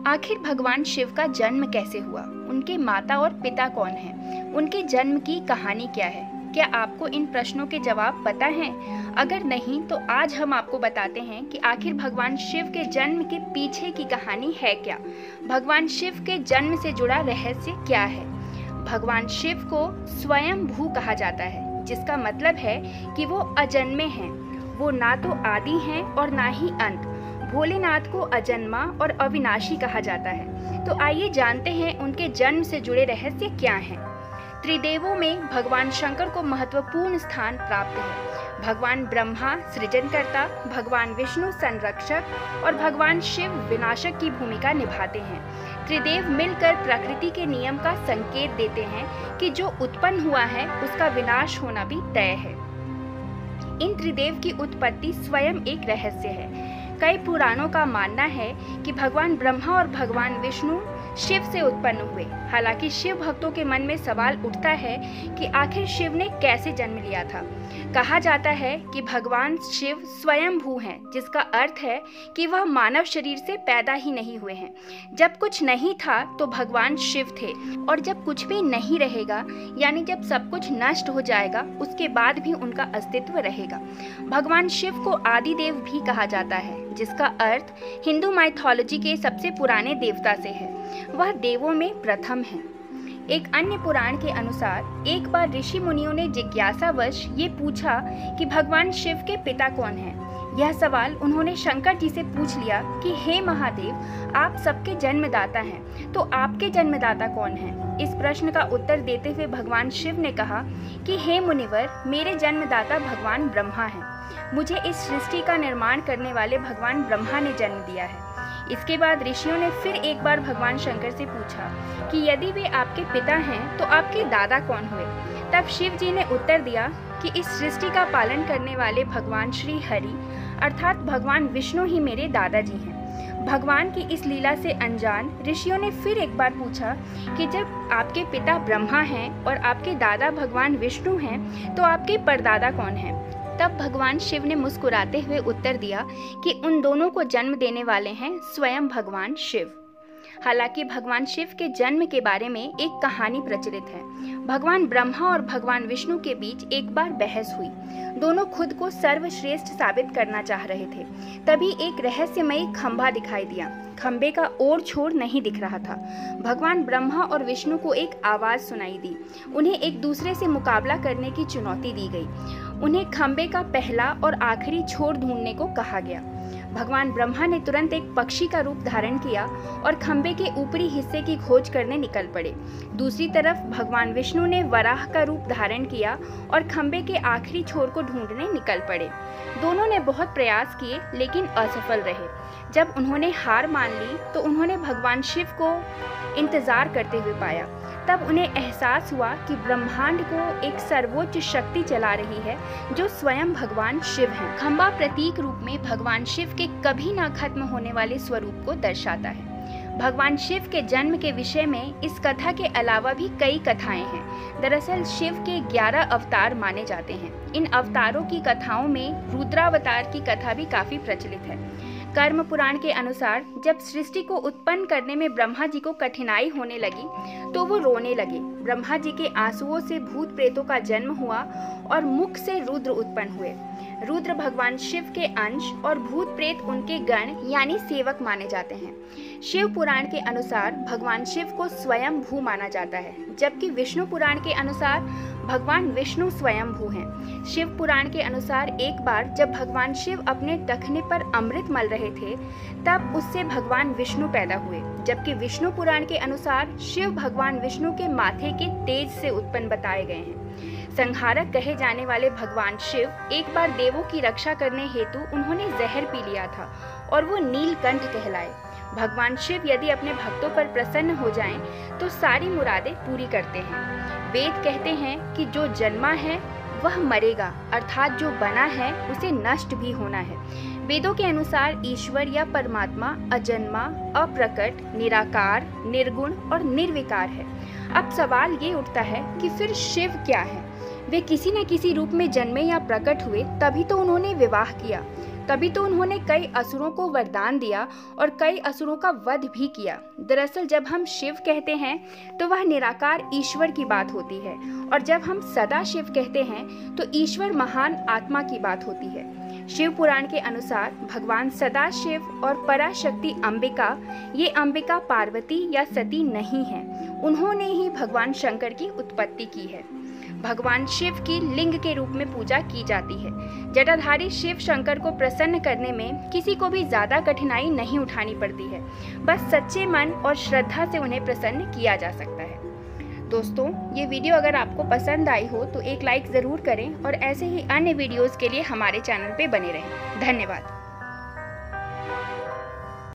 आखिर भगवान शिव का जन्म कैसे हुआ? उनके माता और पिता कौन हैं? उनके जन्म की कहानी क्या है? क्या आपको इन प्रश्नों के जवाब पता हैं? अगर नहीं तो आज हम आपको बताते हैं कि आखिर भगवान शिव के जन्म के पीछे की कहानी है क्या। भगवान शिव के जन्म से जुड़ा रहस्य क्या है? भगवान शिव को स्वयंभू कहा जाता है, जिसका मतलब है कि वो अजन्मे हैं। वो ना तो आदि हैं और ना ही अंत। भोलेनाथ को अजन्मा और अविनाशी कहा जाता है। तो आइए जानते हैं उनके जन्म से जुड़े रहस्य क्या हैं। त्रिदेवों में भगवान शंकर को महत्वपूर्ण स्थान प्राप्त है। भगवान ब्रह्मा सृजनकर्ता, भगवान विष्णु संरक्षक और भगवान शिव विनाशक की भूमिका निभाते हैं। त्रिदेव मिलकर प्रकृति के नियम का संकेत देते हैं कि जो उत्पन्न हुआ है उसका विनाश होना भी तय है। इन त्रिदेव की उत्पत्ति स्वयं एक रहस्य है। कई पुराणों का मानना है कि भगवान ब्रह्मा और भगवान विष्णु शिव से उत्पन्न हुए। हालांकि शिव भक्तों के मन में सवाल उठता है कि आखिर शिव ने कैसे जन्म लिया था। कहा जाता है कि भगवान शिव स्वयंभू हैं, जिसका अर्थ है कि वह मानव शरीर से पैदा ही नहीं हुए हैं। जब कुछ नहीं था तो भगवान शिव थे, और जब कुछ भी नहीं रहेगा, यानी जब सब कुछ नष्ट हो जाएगा, उसके बाद भी उनका अस्तित्व रहेगा। भगवान शिव को आदि देव भी कहा जाता है, जिसका अर्थ हिंदू माइथोलॉजी के सबसे पुराने देवता से है। वह देवों में प्रथम है। एक अन्य पुराण के अनुसार एक बार ऋषि मुनियों ने जिज्ञासावश ये पूछा कि भगवान शिव के पिता कौन हैं। यह सवाल उन्होंने शंकर जी से पूछ लिया कि हे महादेव, आप सबके जन्मदाता हैं, तो आपके जन्मदाता कौन हैं? इस प्रश्न का उत्तर देते हुए भगवान शिव ने कहा कि हे मुनिवर, मेरे जन्मदाता भगवान ब्रह्मा हैं। मुझे इस सृष्टि का निर्माण करने वाले भगवान ब्रह्मा ने जन्म दिया है। इसके बाद ऋषियों ने फिर एक बार भगवान शंकर से पूछा कि यदि वे आपके पिता हैं तो आपके दादा कौन हुए? तब शिव जी ने उत्तर दिया कि इस सृष्टि का पालन करने वाले भगवान श्री हरि अर्थात भगवान विष्णु ही मेरे दादाजी हैं। भगवान की इस लीला से अनजान ऋषियों ने फिर एक बार पूछा कि जब आपके पिता ब्रह्मा हैं और आपके दादा भगवान विष्णु हैं, तो आपके परदादा कौन हैं? तब भगवान शिव ने मुस्कुराते हुए उत्तर दिया कि उन दोनों को जन्म देने वाले हैं स्वयं भगवान शिव। हालांकि भगवान शिव के जन्म के बारे में एक कहानी प्रचलित है। भगवान ब्रह्मा और भगवान विष्णु के बीच एक बार बहस हुई। दोनों खुद को सर्वश्रेष्ठ साबित करना चाह रहे थे। तभी एक रहस्यमयी खंभा दिखाई दिया। खंबे का ओर छोर नहीं दिख रहा था। भगवान ब्रह्मा और विष्णु को एक आवाज सुनाई दी। उन्हें एक दूसरे से मुकाबला करने की चुनौती दी गई। उन्हें खंबे का पहला और आखिरी छोर ढूंढने को कहा गया। भगवान ब्रह्मा ने तुरंत एक पक्षी का रूप धारण किया और खंबे के ऊपरी हिस्से की खोज करने निकल पड़े। दूसरी तरफ भगवान विष्णु ने वराह का रूप धारण किया और खंबे के आखिरी छोर को ढूंढने निकल पड़े। दोनों ने बहुत प्रयास किए, लेकिन असफल रहे। जब उन्होंने हार मान ली तो उन्होंने भगवान शिव को इंतजार करते हुए पाया। तब उन्हें एहसास हुआ कि ब्रह्मांड को एक सर्वोच्च शक्ति चला रही है, जो स्वयं भगवान शिव हैं। खंबा प्रतीक रूप में भगवान शिव के कभी ना खत्म होने वाले स्वरूप को दर्शाता है। भगवान शिव के जन्म के विषय में इस कथा के अलावा भी कई कथाएं हैं। दरअसल शिव के 11 अवतार माने जाते हैं। इन अवतारों की कथाओं में रुद्रावतार की कथा भी काफी प्रचलित है। कर्म पुराण के अनुसार जब सृष्टि को उत्पन्न करने में ब्रह्मा जी को कठिनाई होने लगी तो वो रोने लगे। ब्रह्मा जी के आंसुओं से भूत प्रेतों का जन्म हुआ और मुख से रुद्र उत्पन्न हुए। रुद्र भगवान शिव के अंश और भूत प्रेत उनके गण यानी सेवक माने जाते हैं। शिव पुराण के अनुसार भगवान शिव को स्वयंभू माना जाता है, जबकि विष्णु पुराण के अनुसार भगवान विष्णु स्वयंभू हैं। शिव पुराण के अनुसार एक बार जब भगवान शिव अपने टखने पर अमृत मल रहे थे, तब उससे भगवान विष्णु पैदा हुए। जबकि विष्णु पुराण के अनुसार शिव भगवान विष्णु के माथे के तेज से उत्पन्न बताए गए हैं। संहारक कहे जाने वाले भगवान शिव एक बार देवों की रक्षा करने हेतु उन्होंने जहर पी लिया था और वो नीलकंठ कहलाए। भगवान शिव यदि अपने भक्तों पर प्रसन्न हो जाएं, तो सारी मुरादें पूरी करते हैं। वेद कहते हैं कि जो जन्मा है वह मरेगा, अर्थात जो बना है उसे नष्ट भी होना है। वेदों के अनुसार ईश्वर या परमात्मा अजन्मा, अप्रकट, निराकार, निर्गुण और निर्विकार है। अब सवाल ये उठता है कि फिर शिव क्या है? वे किसी न किसी रूप में जन्मे या प्रकट हुए, तभी तो उन्होंने विवाह किया। तभी तो उन्होंने कई असुरों को वरदान दिया और कई असुरों का वध भी किया। दरअसल जब हम शिव कहते हैं तो वह निराकार ईश्वर की बात होती है, और जब हम सदा शिव कहते हैं तो ईश्वर महान आत्मा की बात होती है। शिव पुराण के अनुसार भगवान सदाशिव और पराशक्ति अंबिका, ये अंबिका पार्वती या सती नहीं है, उन्होंने ही भगवान शंकर की उत्पत्ति की है। भगवान शिव की लिंग के रूप में पूजा की जाती है। जटाधारी शिव शंकर को प्रसन्न करने में किसी को भी ज्यादा कठिनाई नहीं उठानी पड़ती है, बस सच्चे मन और श्रद्धा से उन्हें प्रसन्न किया जा सकता है। दोस्तों, ये वीडियो अगर आपको पसंद आई हो तो एक लाइक ज़रूर करें और ऐसे ही अन्य वीडियोज़ के लिए हमारे चैनल पे बने रहें। धन्यवाद।